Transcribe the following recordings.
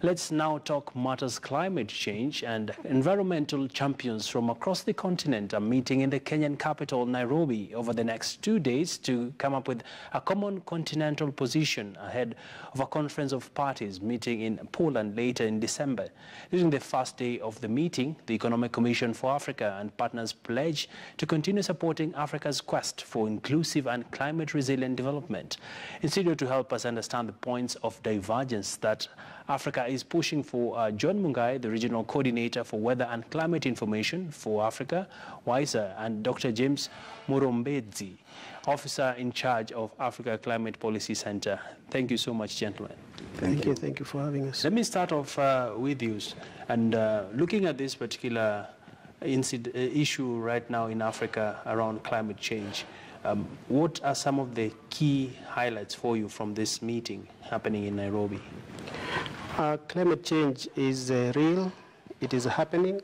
Let's now talk matters climate change, and environmental champions from across the continent are meeting in the Kenyan capital, Nairobi, over the next 2 days to come up with a common continental position ahead of a conference of parties meeting in Poland later in December. During the first day of the meeting, the Economic Commission for Africa and partners pledge to continue supporting Africa's quest for inclusive and climate-resilient development. In studio to help us understand the points of divergence that Africa is pushing for, John Mungai, the Regional Coordinator for Weather and Climate Information for Africa, WISER, and Dr. James Murombedzi, Officer in charge of Africa Climate Policy Center. Thank you so much, gentlemen. Thank you. Thank you for having us. Let me start off with you. And looking at this particular issue right now in Africa around climate change, what are some of the key highlights for you from this meeting happening in Nairobi? Climate change is real, it is happening,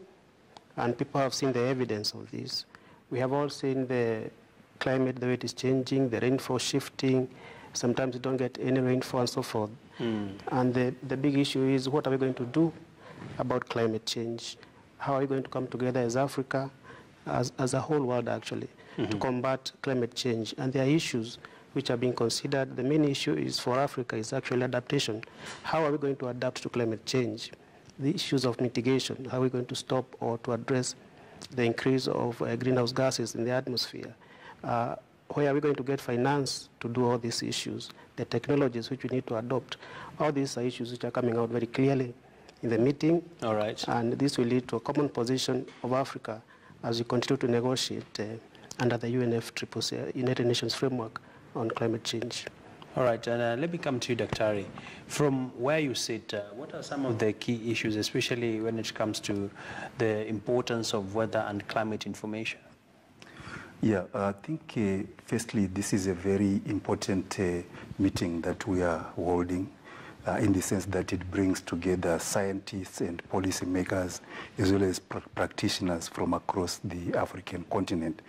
and people have seen the evidence of this. We have all seen the climate, the way it is changing, the rainfall shifting, sometimes you don't get any rainfall and so forth. And the big issue is, what are we going to do about climate change? How are we going to come together as Africa, as a whole world actually, to combat climate change? And there are issues which are being considered. The main issue is for Africa is actually adaptation. How are we going to adapt to climate change? The issues of mitigation, how are we going to stop or to address the increase of greenhouse gases in the atmosphere? Where are we going to get finance to do all these issues? The technologies which we need to adopt. All these are issues which are coming out very clearly in the meeting. All right. And this will lead to a common position of Africa as we continue to negotiate under the UNFCCC, United Nations framework on climate change. All right, and let me come to you, Daktari. From where you sit, what are some of the key issues, especially when it comes to the importance of weather and climate information? Yeah, I think firstly, this is a very important meeting that we are holding in the sense that it brings together scientists and policymakers as well as practitioners from across the African continent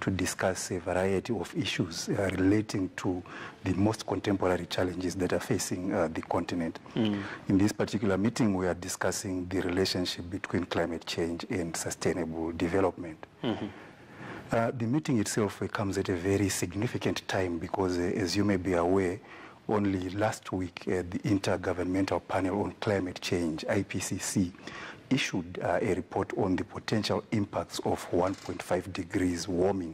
to discuss a variety of issues relating to the most contemporary challenges that are facing the continent. In this particular meeting, we are discussing the relationship between climate change and sustainable development. The meeting itself comes at a very significant time because, as you may be aware, only last week, the Intergovernmental Panel on Climate Change, IPCC, issued a report on the potential impacts of 1.5 degrees warming.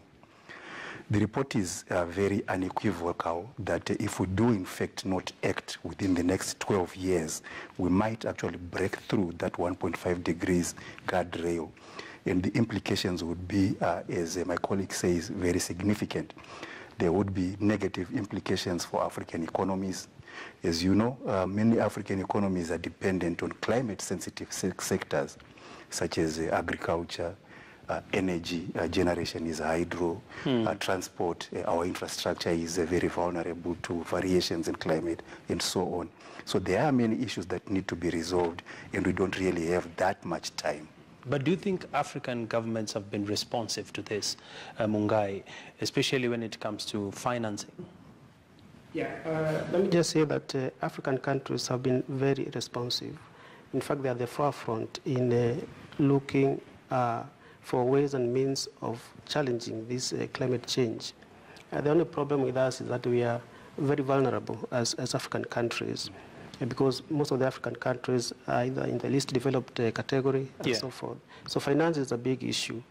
The report is very unequivocal that if we do in fact not act within the next 12 years, we might actually break through that 1.5 degrees guardrail. And the implications would be, as my colleague says, very significant. There would be negative implications for African economies. As you know, many African economies are dependent on climate-sensitive sectors, such as agriculture, energy generation is hydro, transport, our infrastructure is very vulnerable to variations in climate, and so on. So there are many issues that need to be resolved, and we don't really have that much time. But do you think African governments have been responsive to this, Mungai, especially when it comes to financing? Yeah, let me just say that African countries have been very responsive. In fact, they are at the forefront in looking for ways and means of challenging this climate change. The only problem with us is that we are very vulnerable as African countries, because most of the African countries are either in the least developed category and so forth. So finance is a big issue.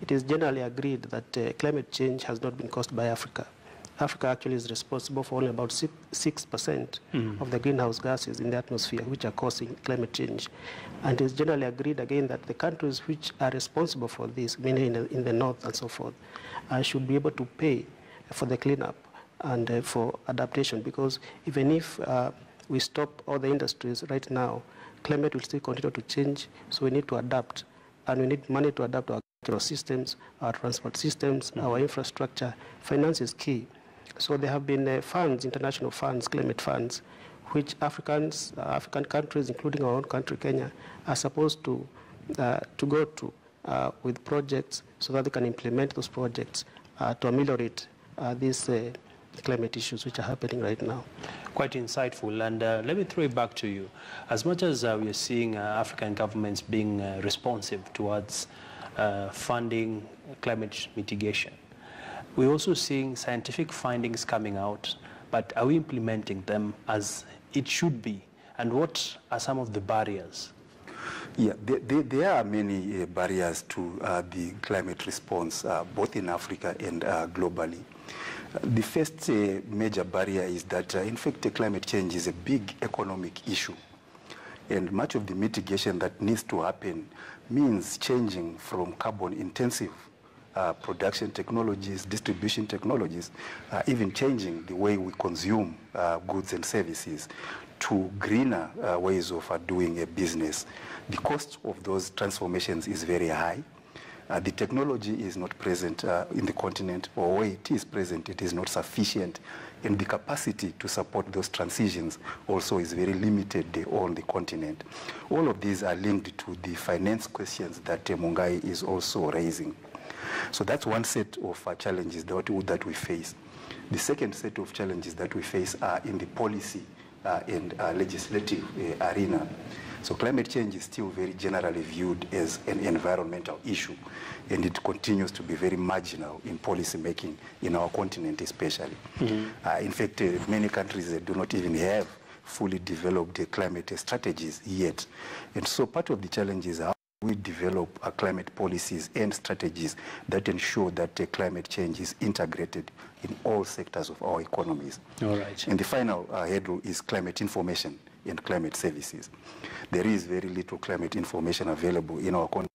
It is generally agreed that climate change has not been caused by Africa. Africa actually is responsible for only about 6% of the greenhouse gases in the atmosphere which are causing climate change. And it is generally agreed again that the countries which are responsible for this, mainly in the north and so forth, should be able to pay for the cleanup and for adaptation, because even if we stop all the industries right now, climate will still continue to change, so we need to adapt. And we need money to adapt our agricultural systems, our transport systems, our infrastructure. Finance is key. So there have been funds, international funds, climate funds, which African countries, including our own country, Kenya, are supposed to go to with projects so that they can implement those projects to ameliorate this climate issues which are happening right now. Quite insightful. And let me throw it back to you. As much as we are seeing African governments being responsive towards funding climate mitigation, we're also seeing scientific findings coming out, but are we implementing them as it should be? And what are some of the barriers? Yeah, there are many barriers to the climate response, both in Africa and globally. The first major barrier is that, in fact, climate change is a big economic issue. And much of the mitigation that needs to happen means changing from carbon-intensive production technologies, distribution technologies, even changing the way we consume goods and services to greener ways of doing a business. The cost of those transformations is very high. The technology is not present in the continent, or where it is present, it is not sufficient. And the capacity to support those transitions also is very limited on the continent. All of these are linked to the finance questions that Mungai is also raising. So that's one set of challenges that we face. The second set of challenges that we face are in the policy and legislative arena. So climate change is still very generally viewed as an environmental issue, and it continues to be very marginal in policy making in our continent especially. In fact, many countries do not even have fully developed climate strategies yet. And so part of the challenge is how we develop climate policies and strategies that ensure that climate change is integrated in all sectors of our economies. All right. And the final hurdle is climate information and climate services. There is very little climate information available in our continent,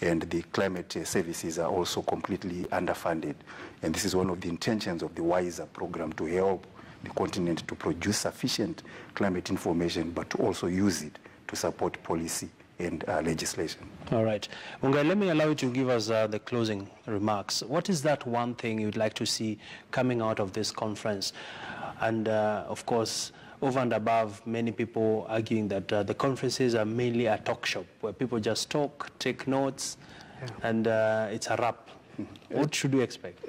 and the climate services are also completely underfunded. And this is one of the intentions of the WISER program, to help the continent to produce sufficient climate information, but to also use it to support policy and legislation. All right. Mungai, let me allow you to give us the closing remarks. What is that one thing you'd like to see coming out of this conference? And of course, over and above, many people arguing that the conferences are mainly a talk shop where people just talk, take notes, and it's a wrap. What should we expect?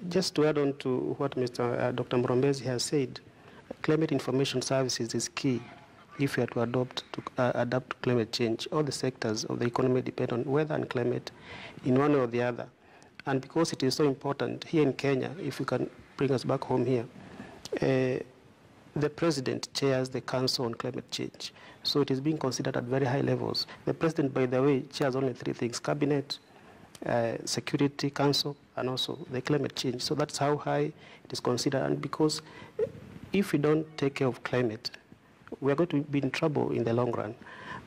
Just to add on to what Dr. Mrombezi has said, climate information services is key if we are to adapt to climate change. All the sectors of the economy depend on weather and climate in one way or the other. And because it is so important, here in Kenya, if you can bring us back home here, the president chairs the Council on Climate Change. So it is being considered at very high levels. The president, by the way, chairs only three things: Cabinet, Security Council, and also the climate change. So that's how high it is considered. And because if we don't take care of climate, we are going to be in trouble in the long run.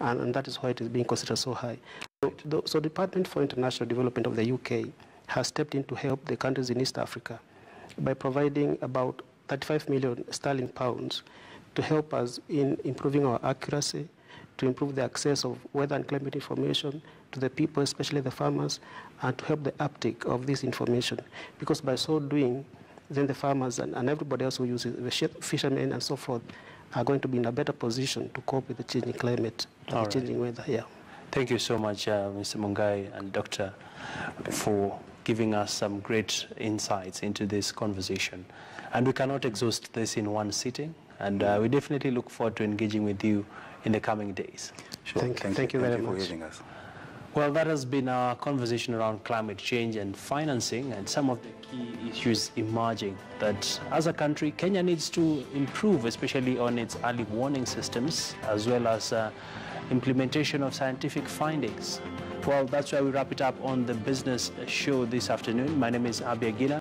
And that is why it is being considered so high. So the Department for International Development of the UK has stepped in to help the countries in East Africa by providing about 35 million sterling pounds to help us in improving our accuracy, to improve the access of weather and climate information to the people, especially the farmers, and to help the uptake of this information. Because by so doing, then the farmers and everybody else who uses the fishermen and so forth are going to be in a better position to cope with the changing climate and the changing weather. Yeah. Thank you so much, Mr. Mungai and Doctor, for giving us some great insights into this conversation. And we cannot exhaust this in one sitting, and we definitely look forward to engaging with you in the coming days. Sure. Thank you very much for having us. Well, that has been our conversation around climate change and financing, and some of the key issues emerging that as a country, Kenya needs to improve, especially on its early warning systems, as well as implementation of scientific findings. Well, that's why we wrap it up on the business show this afternoon. My name is Abia Gina.